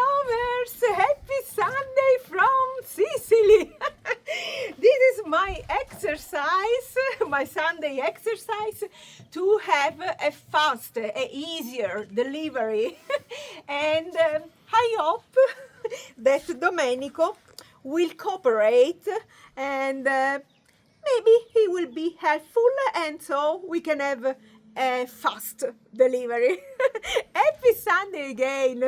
Lovers! Happy Sunday from Sicily! This is my exercise, my Sunday exercise to have a fast, easier delivery. And I hope that Domenico will cooperate and maybe he will be helpful and so we can have a fast delivery. Happy Sunday again.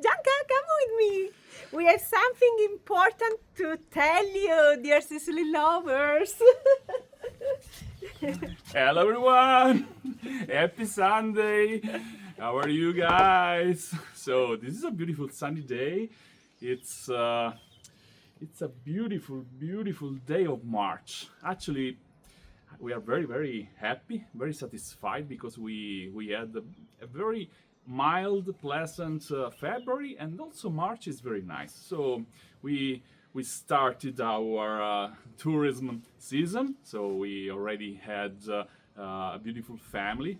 Gianca, come with me. We have something important to tell you, dear Sicily lovers. Hello everyone! Happy Sunday! How are you guys? So this is a beautiful sunny day. It's a beautiful, beautiful day of March. Actually, we are very happy, very satisfied because we had a very mild, pleasant February, and also March is very nice. So we started our tourism season. So we already had a beautiful family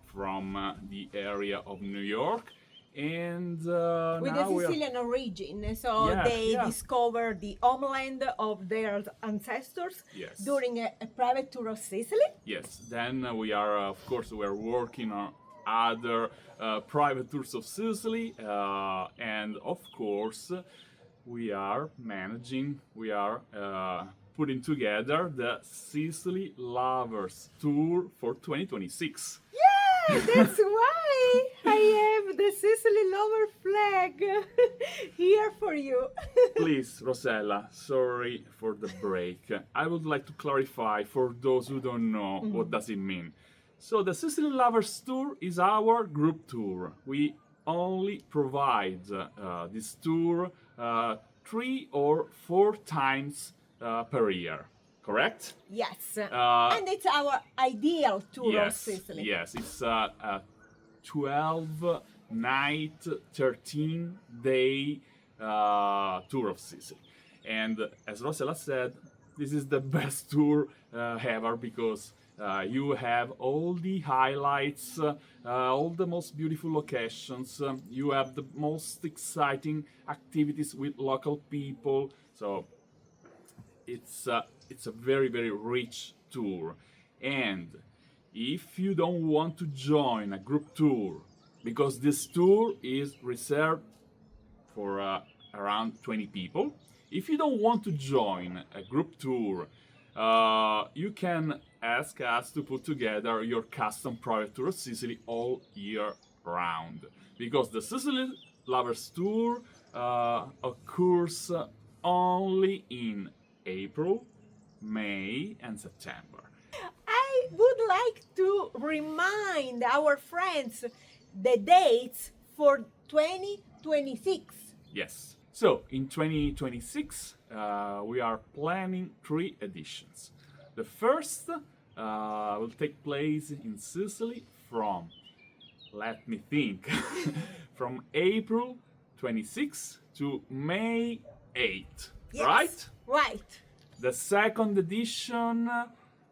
from the area of New York. And with now a Sicilian origin, so they discovered the homeland of their ancestors during a private tour of Sicily. Yes, then we are, of course, we are working on other private tours of Sicily, and of course, we are putting together the Sicily Lovers Tour for 2026. Yeah, that's why I have the Sicily Lover flag here for you. Please, Rosella, sorry for the break. I would like to clarify for those who don't know what does it mean. So the Sicily Lovers Tour is our group tour. We only provide this tour 3 or 4 times per year. Correct? Yes, and it's our ideal tour of Sicily. Yes, it's a 12-night, 13-day tour of Sicily. And as Rosella said, this is the best tour ever because you have all the highlights, all the most beautiful locations, you have the most exciting activities with local people. So it's a very rich tour. And if you don't want to join a group tour, because this tour is reserved for around 20 people, if you don't want to join a group tour, you can ask us to put together your custom private tour of Sicily all year round. Because the Sicily Lovers Tour occurs only in April, May and September. I would like to remind our friends the dates for 2026. Yes. So in 2026, we are planning 3 editions. The first will take place in Sicily from, let me think, from April 26 to May 8, right? Right. The second edition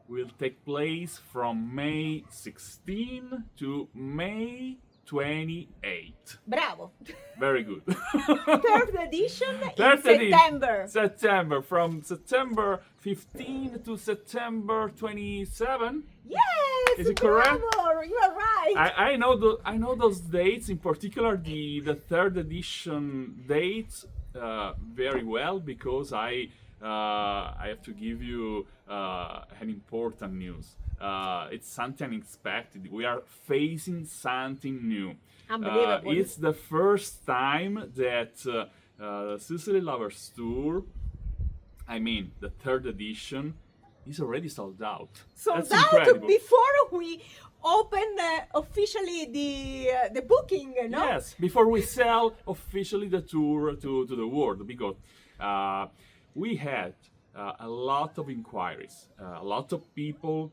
will take place from May 16 to May 28. Bravo. Very good. Third edition in September. September, from September 15 to September 27. Yes, is it correct? Bravo, you are right. I know those dates, in particular the third edition dates very well because I have to give you an important news. It's something unexpected. We are facing something new. Unbelievable. It's the first time that Sicily Lovers Tour, I mean the third edition, is already sold out. Sold That's out incredible. before we open officially the booking, no? Yes, before we sell officially the tour to the world, because we had a lot of inquiries, a lot of people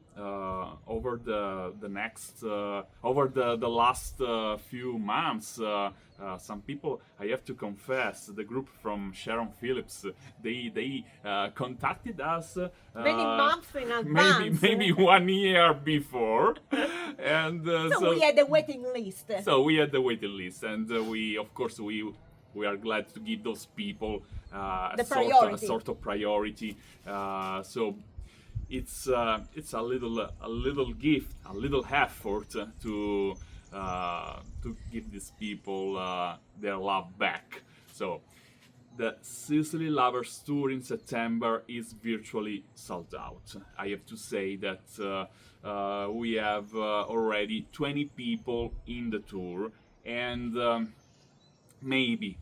over the last few months some people, I have to confess, the group from Sharon Phillips, they contacted us Many months in maybe advance. maybe 1 year before, and So we had a waiting list. so we had the waiting list, and we, of course, we are glad to give those people The a priority. sort of priority. So it's a little gift, a little effort to give these people their love back. So the Sicily Lovers Tour in September is virtually sold out. I have to say that we have already 20 people in the tour, and maybe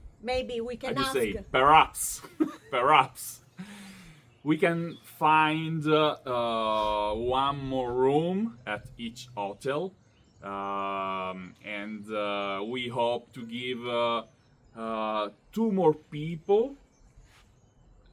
we can I ask. say perhaps we can find one more room at each hotel, and we hope to give 2 more people,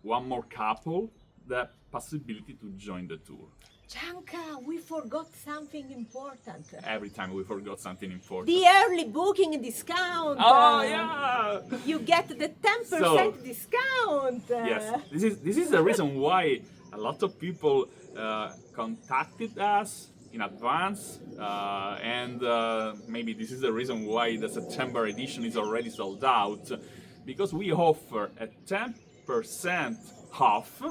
1 more couple, the possibility to join the tour. Gianca, we forgot something important. Every time we forgot something important. The early booking discount. Oh yeah! You get the 10% discount. Yes, this is the reason why a lot of people contacted us in advance, and maybe this is the reason why the September edition is already sold out, because we offer a 10% off,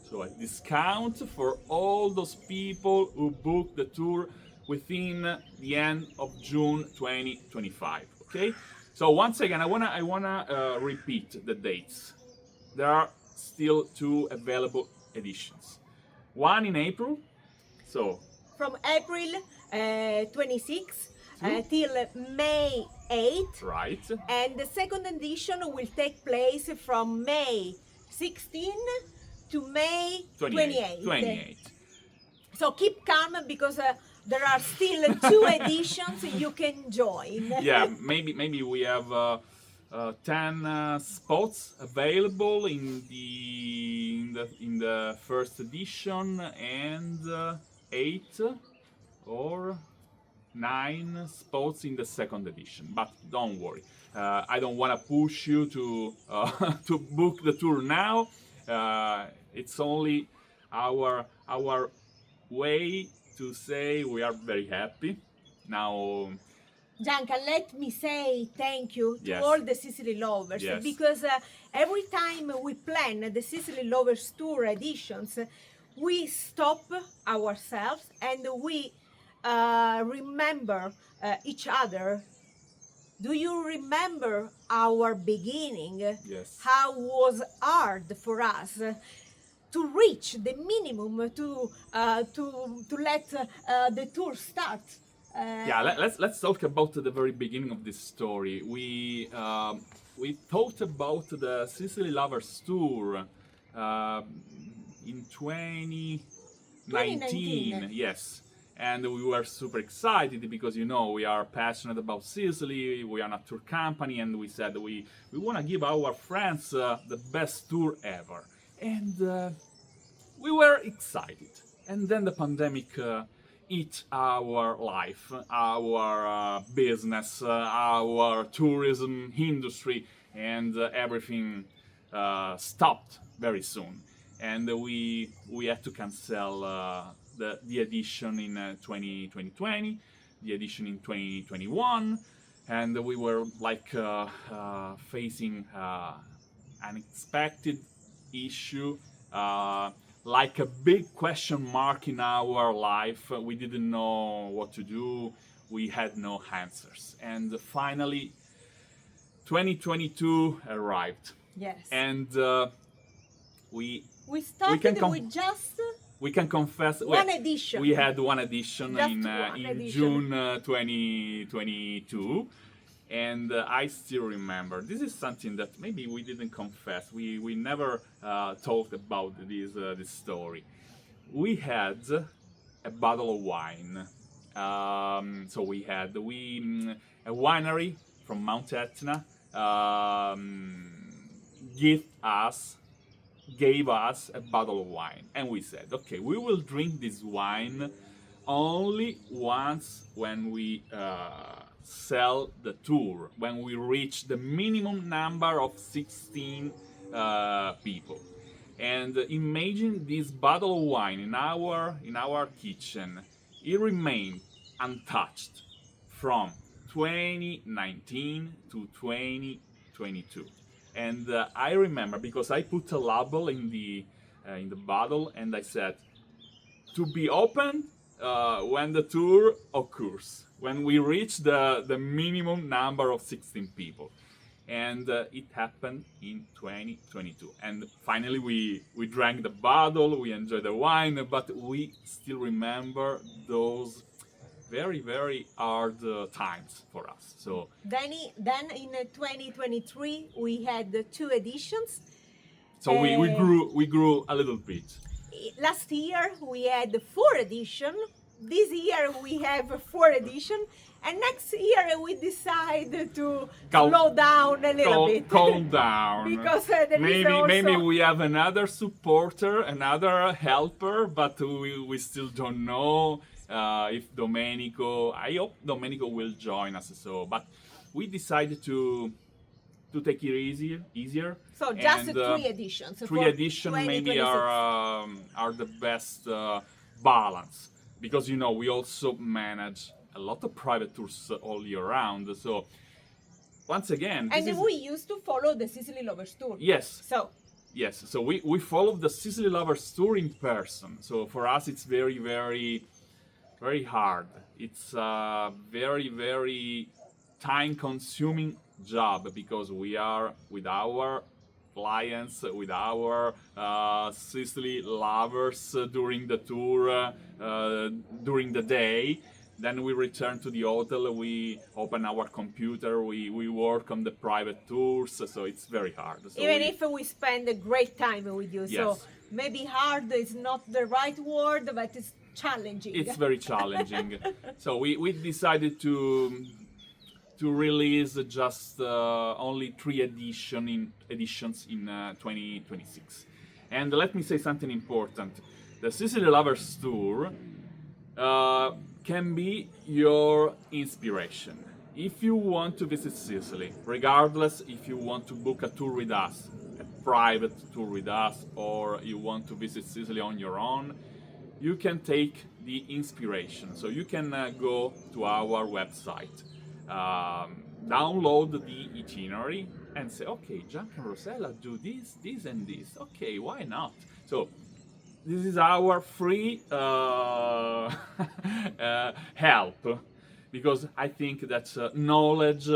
so a discount for all those people who book the tour within the end of June 2025. Okay, so once again, I wanna repeat the dates. There are still 2 available editions. One in April, so from April 26 till May 8, right, and the second edition will take place from May 16 to May 28. 28. So keep calm, because there are still 2 editions you can join. Yeah, maybe we have 10 spots available in the first edition, and 8 or 9 spots in the second edition. But don't worry, I don't want to push you to to book the tour now. It's only our way to say we are very happy now. Gianca, let me say thank you to Yes. all the Sicily lovers, Yes. because every time we plan the Sicily Lovers Tour editions, we stop ourselves and we remember each other. Do you remember our beginning? Yes. How was hard for us to reach the minimum to let the tour start? Yeah, let's talk about the very beginning of this story. We thought about the Sicily Lovers Tour in 2019. Yes, and we were super excited because, you know, we are passionate about Sicily. We are a tour company, and we said we want to give our friends the best tour ever, and we were excited. And then the pandemic eat our life, our business, our tourism industry, and everything stopped very soon. And we had to cancel the edition in 2020, the edition in 2021, and we were like facing unexpected issue. Like a big question mark in our life. We didn't know what to do. We had no answers. And finally, 2022 arrived. Yes. And we started with just we can confess one edition. We had one edition Just in one edition. June 2022. And I still remember, this is something that maybe we didn't confess. We never talked about this story. We had a bottle of wine. So we had a winery from Mount Etna gave us a bottle of wine. And we said, okay, we will drink this wine only once when we sell the tour, when we reach the minimum number of 16 people. And imagine this bottle of wine in our kitchen. It remained untouched from 2019 to 2022. And I remember, because I put a label in the bottle, and I said, to be opened when the tour occurs, when we reach the minimum number of 16 people. And it happened in 2022. And finally we drank the bottle, we enjoyed the wine, but we still remember those very, very hard times for us. So then in 2023 we had 2 editions. so we grew a little bit. Last year we had 4 editions. This year we have 4 editions. And next year we decide to slow down a little bit. Calm down. Because there is also... maybe we have another supporter, another helper, but we still don't know if Domenico. I hope Domenico will join us. So, but we decided to take it easier. So just 3 editions. 3 editions maybe are the best balance, because we also manage a lot of private tours all year round. So once again, we used to follow the Sicily Lovers Tour. Yes. So we follow the Sicily Lovers Tour in person. So for us it's very, very, very hard. It's a very, very time-consuming job, because we are with our clients, with our Sicily lovers during the tour, during the day. Then we return to the hotel, we open our computer, we work on the private tours, so it's very hard. So even if we spend a great time with you. Yes. So maybe hard is not the right word, but it's challenging. It's very challenging. So we decided to release just only 3 editions in 2026. And let me say something important. The Sicily Lovers Tour can be your inspiration. If you want to visit Sicily, regardless if you want to book a tour with us, a private tour with us, or you want to visit Sicily on your own, you can take the inspiration. So you can go to our website, download the itinerary, and say, okay, Gianca and Rosella do this, this, and this. Okay, why not? So this is our free help, because I think that knowledge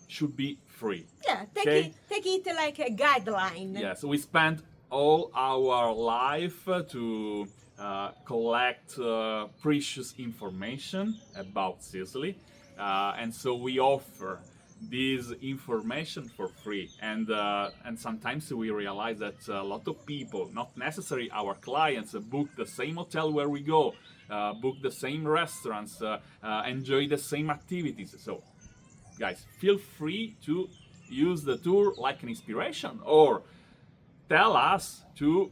should be free. Yeah, take it like a guideline. Yes, we spent all our life to collect precious information about Sicily, and so we offer this information for free, and sometimes we realize that a lot of people, not necessarily our clients, book the same hotel where we go, book the same restaurants, enjoy the same activities. So guys, feel free to use the tour like an inspiration, or tell us to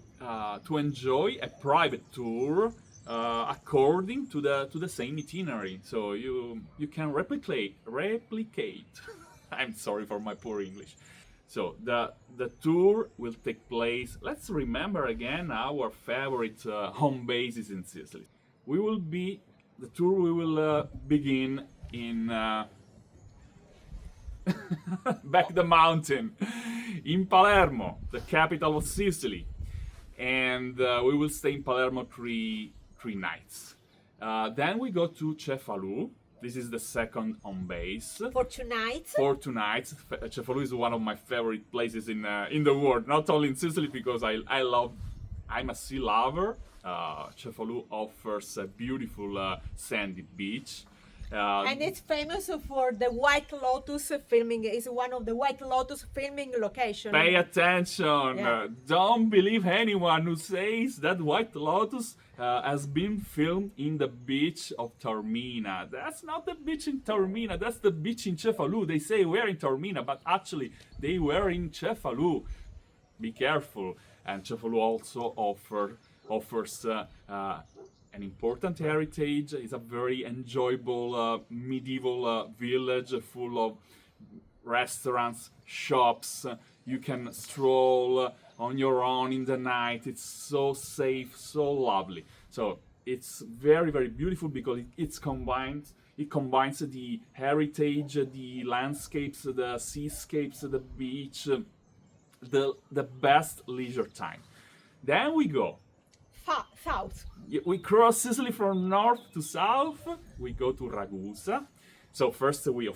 enjoy a private tour according to the same itinerary, so you can replicate. I'm sorry for my poor English. So the tour will take place. Let's remember again our favorite home bases in Sicily. The tour will begin in back the mountain in Palermo, the capital of Sicily, and we will stay in Palermo three nights. Then we go to Cefalù. This is the second home base. For 2 nights. Cefalù is one of my favorite places in the world, not only in Sicily, because I'm a sea lover. Cefalù offers a beautiful sandy beach. And it's famous for the White Lotus filming. It's one of the White Lotus filming locations. Pay attention. Yeah. Don't believe anyone who says that White Lotus has been filmed in the beach of Taormina. That's not the beach in Taormina. That's the beach in Cefalù. They say we're in Taormina, but actually they were in Cefalù. Be careful. And Cefalù also offers an important heritage. It's a very enjoyable medieval village full of restaurants, shops. You can stroll on your own in the night. It's so safe, so lovely. So it's very, very beautiful because it combines the heritage, the landscapes, the seascapes, the beach, the best leisure time. Then we go South. we cross Sicily from north to south. We go to Ragusa. So first we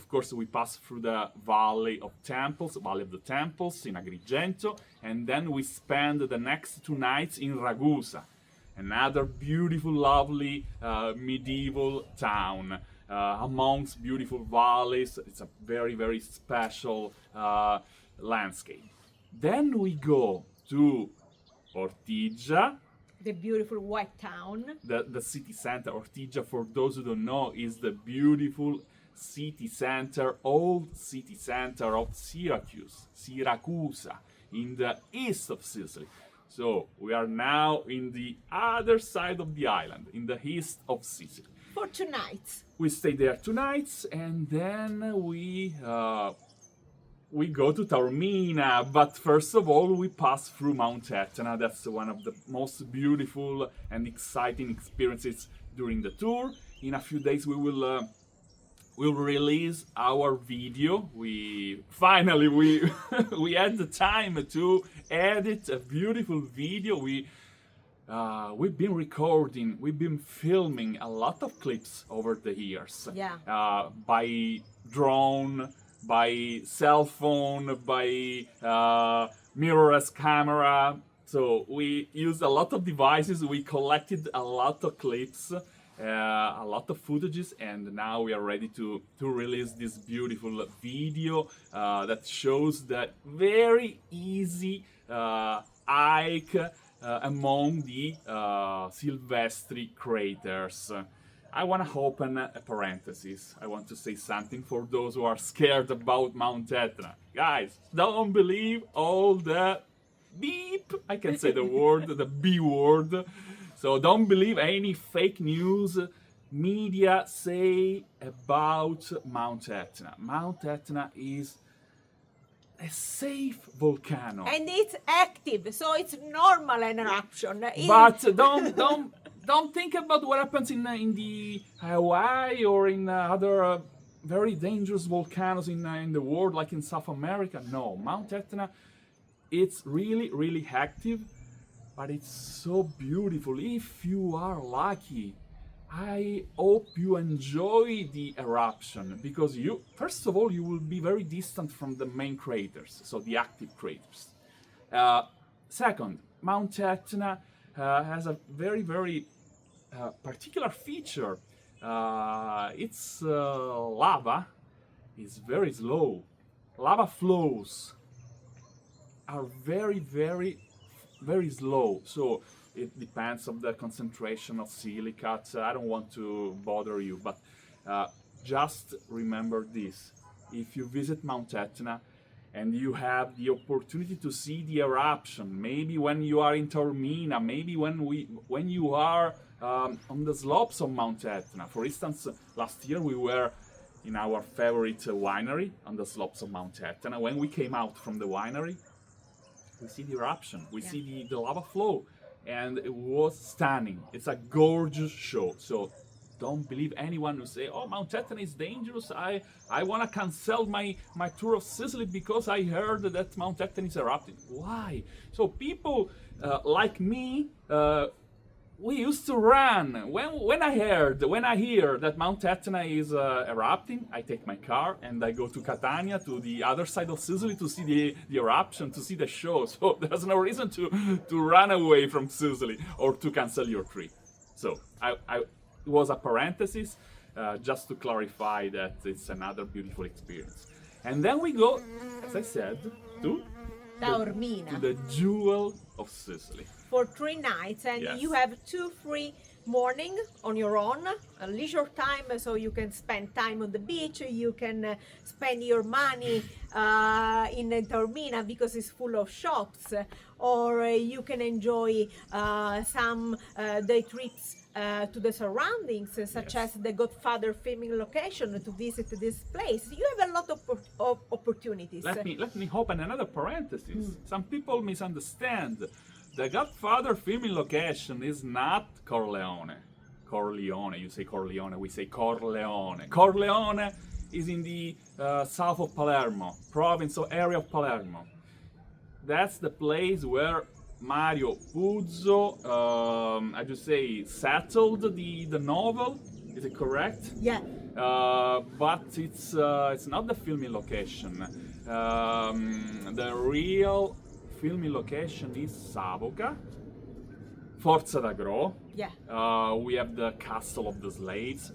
pass through the Valley of the Temples in Agrigento, and then we spend the next 2 nights in Ragusa, another beautiful, lovely medieval town amongst beautiful valleys. It's a very, very special landscape. Then we go to Ortigia, The beautiful white town. the city center. Ortigia, for those who don't know, is the beautiful city center, old city center of Siracusa, in the east of Sicily. So we are now in the other side of the island, in the east of Sicily. For 2 nights. We stay there 2 nights, and then we go to Taormina. But first of all, we pass through Mount Etna. That's one of the most beautiful and exciting experiences during the tour. In a few days, we'll release our video. We finally we had the time to edit a beautiful video. We've been recording, we've been filming a lot of clips over the years. Yeah. By drone, by cell phone, by mirrorless camera. So we used a lot of devices. We collected a lot of clips, a lot of footages, and now we are ready to release this beautiful video that shows that very easy hike among the Silvestri craters. I want to open a parenthesis. I want to say something for those who are scared about Mount Etna. Guys, don't believe all the beep, I can say the word, the B word. So don't believe any fake news media say about Mount Etna. Mount Etna is a safe volcano. And it's active, so it's normal an eruption. But don't think about what happens in the Hawaii or in other very dangerous volcanoes in the world, like in South America. No, Mount Etna, it's really, really active, but it's so beautiful. If you are lucky, I hope you enjoy the eruption, because first of all, you will be very distant from the main craters, so the active craters. Second, Mount Etna has a very, very particular feature. Its lava is very slow. Lava flows are very, very, very slow. So it depends on the concentration of silicates. I don't want to bother you, but just remember this. If you visit Mount Etna and you have the opportunity to see the eruption, maybe when you are in Taormina, maybe when you are on the slopes of Mount Etna. For instance, last year we were in our favorite winery on the slopes of Mount Etna. When we came out from the winery, we see the eruption, we see the lava flow, and it was stunning. It's a gorgeous show. So don't believe anyone who say, oh, Mount Etna is dangerous, I want to cancel my tour of Sicily because I heard that Mount Etna is erupting. Why? So people like me, we used to run. When I hear that Mount Etna is erupting, I take my car and I go to Catania, to the other side of Sicily, to see the eruption, to see the show. So there's no reason to run away from Sicily or to cancel your trip. So it was a parenthesis, just to clarify that it's another beautiful experience. And then we go, as I said, to Taormina. to the jewel of Sicily. For 3 nights, and Yes. you have 2 free morning on your own, a leisure time, so you can spend time on the beach. You can spend your money in Taormina because it's full of shops, or you can enjoy some day trips to the surroundings, such Yes. as the Godfather filming location, to visit this place. You have a lot of opportunities. Let me open another parenthesis. Some people misunderstand. The Godfather filming location is not Corleone. Corleone, you say Corleone, we say Corleone. Corleone is in the south of Palermo, province or area of Palermo. That's the place where Mario Puzo, I just say, settled the novel. Is it correct? Yeah. But it's not the filming location. The real filming location is Savoca, Forza d'Agro. Yeah. We have the Castle of the Slaves.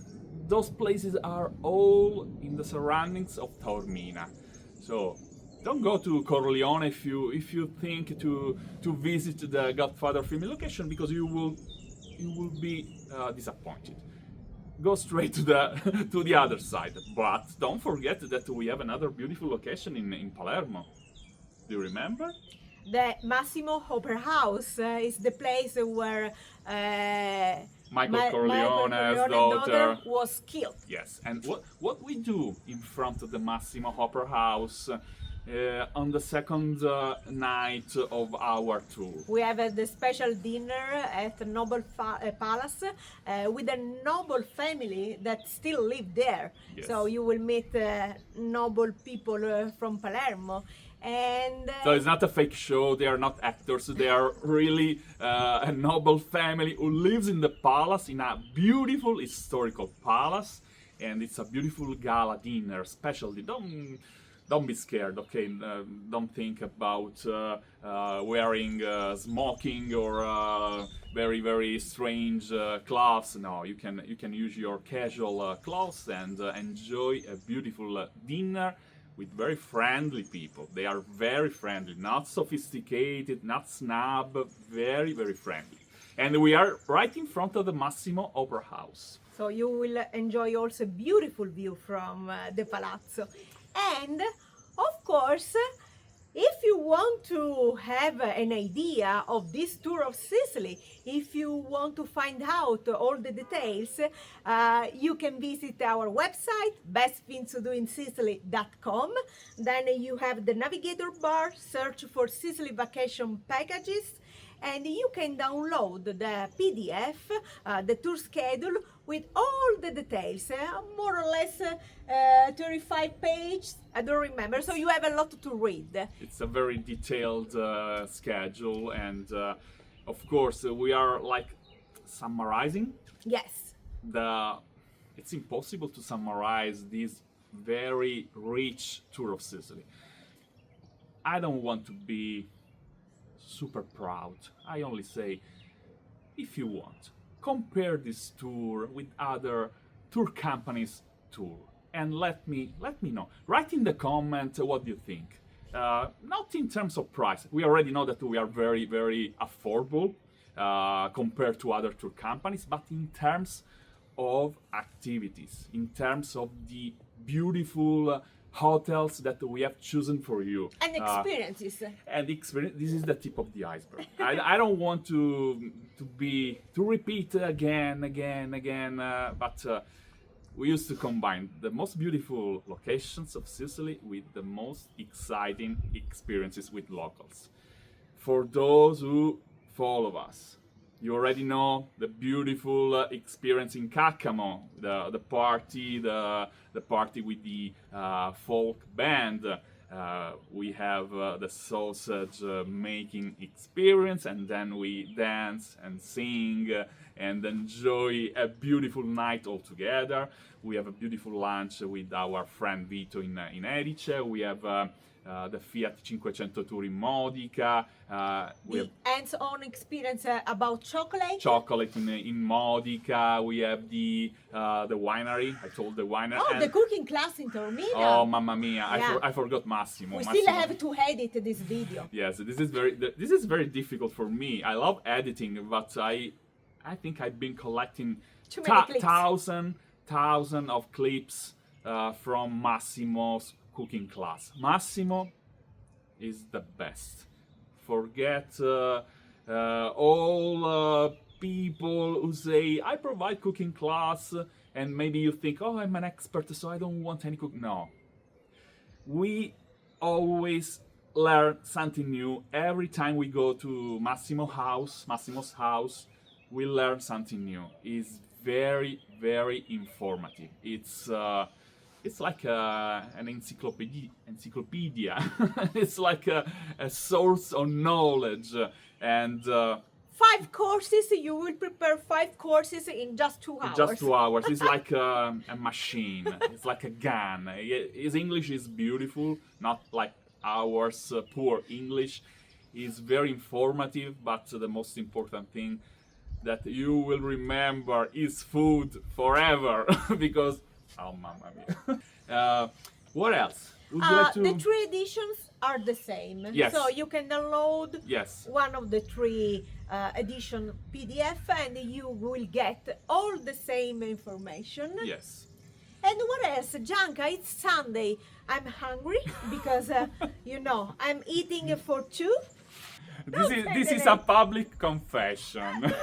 Those places are all in the surroundings of Taormina. So don't go to Corleone if you think to visit the Godfather filming location, because you will be disappointed. Go straight to the to the other side. But don't forget that we have another beautiful location in Palermo. Do you remember? The Massimo Opera House is the place where Michael Corleone's daughter was killed. Yes, and what we do in front of the Massimo Opera House on the second night of our tour? We have the special dinner at the Noble Palace with a noble family that still live there. Yes. So you will meet noble people from Palermo. And So it's not a fake show, they are not actors, they are really a noble family who lives in the palace, in a beautiful historical palace, and it's a beautiful gala dinner, especially. Don't be scared, okay? Don't think about wearing smoking or very, very strange clothes. No, you can use your casual clothes and enjoy a beautiful dinner with very friendly people. They are very friendly, not sophisticated, not snob, very, very friendly. And we are right in front of the Massimo Opera House. so you will enjoy also beautiful view from the palazzo. And of course, if you want to have an idea of this tour of Sicily, if you want to find out all the details, you can visit our website, bestthingstodoinsicily.com. Then you have the navigator bar, search for Sicily vacation packages, and you can download the PDF, the tour schedule with all the details, more or less 35 pages, I don't remember, so you have a lot to read. It's a very detailed schedule, and of course we are like summarizing. Yes. It's impossible to summarize this very rich tour of Sicily. I don't want to be super proud. I only say, if you want, compare this tour with other tour companies' tour, and let me know. Write in the comment what you think. Not in terms of price. We already know that we are very, very affordable compared to other tour companies, but in terms of activities, in terms of the beautiful hotels that we have chosen for you. And experiences. This is the tip of the iceberg. I don't want to repeat again, but we used to combine the most beautiful locations of Sicily with the most exciting experiences with locals. For those who follow us, you already know the beautiful experience in Caccamo, the party with the folk band. We have the sausage making experience, and then we dance and sing and enjoy a beautiful night all together. We have a beautiful lunch with our friend Vito in Erice. We have the Fiat 500 Tour in Modica. We have hands-on experience about chocolate. Chocolate in Modica. We have the winery. I told the winery. Oh, the cooking class in Taormina. Oh, mamma mia! Yeah. I forgot Massimo. We Massimo. still have to edit this video. Yes, this is very difficult for me. I love editing, but I think I've been collecting Too many clips. thousand of clips from Massimo's cooking class. Massimo is the best. Forget all people who say, I provide cooking class, and maybe you think, oh, I'm an expert, so I don't want any cook. No. We always learn something new. Every time we go to Massimo's house, we learn something new. It's very, very informative. It's like an encyclopedia. It's like a source of knowledge. And 5 courses, you will prepare 5 courses in just 2 hours. just 2 hours. It's like a machine. It's like a gun. His English is beautiful, not like ours poor English. It's very informative, but the most important thing that you will remember is food forever. Because, oh mamma mia. What else? Would you like to... The 3 editions are the same. Yes. So you can download Yes. one of the 3 edition PDF and you will get all the same information. Yes. And what else? Gianca, it's Sunday. I'm hungry because, I'm eating for 2. This is a public confession.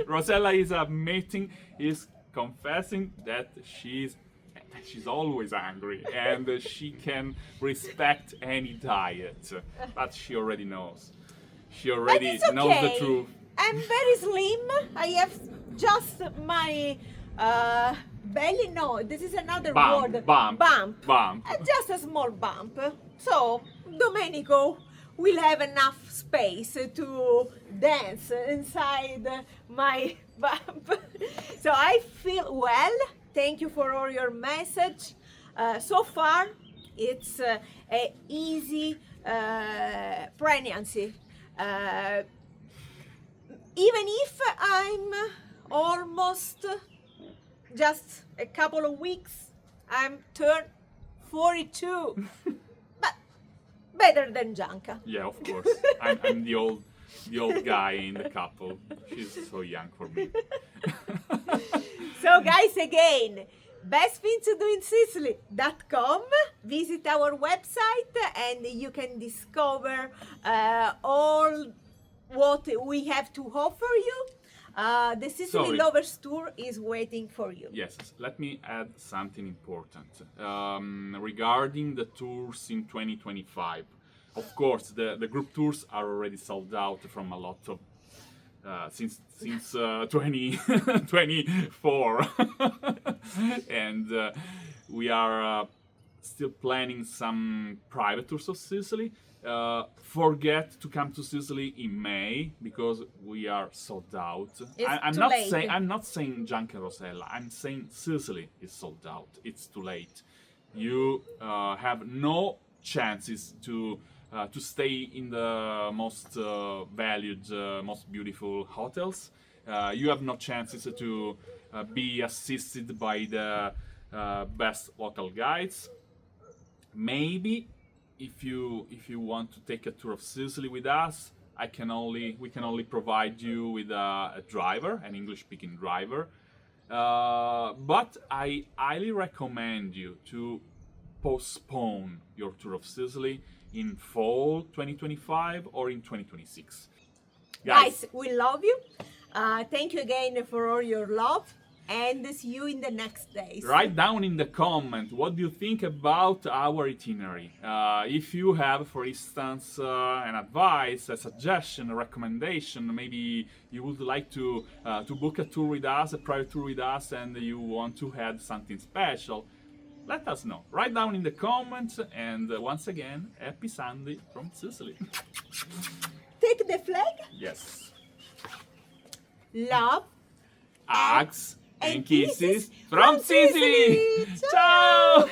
Rosella is admitting, is confessing that she's always hungry and she can respect any diet, but she already knows. She already But it's knows the okay. truth. I'm very slim. I have just my belly. No, this is another word. Bump. Just a small bump. So Domenico will have enough space to dance inside my bump. So I feel well. Thank you for all your message. So far, it's a easy pregnancy. Even if I'm almost just a couple of weeks, I'm turned 42. But better than Gianca. Yeah, of course. I'm the old guy in the couple. She's so young for me. So guys, again, best thing to do in Sicily.com. Visit our website and you can discover all what we have to offer you. The Sicily Sorry. Lovers Tour is waiting for you. Yes, let me add something important regarding the tours in 2025. Of course, the group tours are already sold out from a lot of since 2024, and we are still planning some private tours of Sicily. Forget to come to Sicily in May because we are sold out. I'm too not late. saying Gianca and Rosella. I'm saying Sicily is sold out. It's too late. You have no chances to stay in the most valued, most beautiful hotels. You have no chances to be assisted by the best local guides. Maybe if you want to take a tour of Sicily with us, we can only provide you with a driver, an English-speaking driver. But I highly recommend you to postpone your tour of Sicily in fall 2025 or in 2026. Guys, we love you. Thank you again for all your love and see you in the next days. Write down in the comment what do you think about our itinerary. If you have, for instance, an advice, a suggestion, a recommendation, maybe you would like to book a tour with us, a private tour with us, and you want to add something special, let us know. Write down in the comments, and once again, happy Sunday from Sicily. Take the flag. Yes. Love. Hugs and kisses from from Sicily. Sicily. Ciao!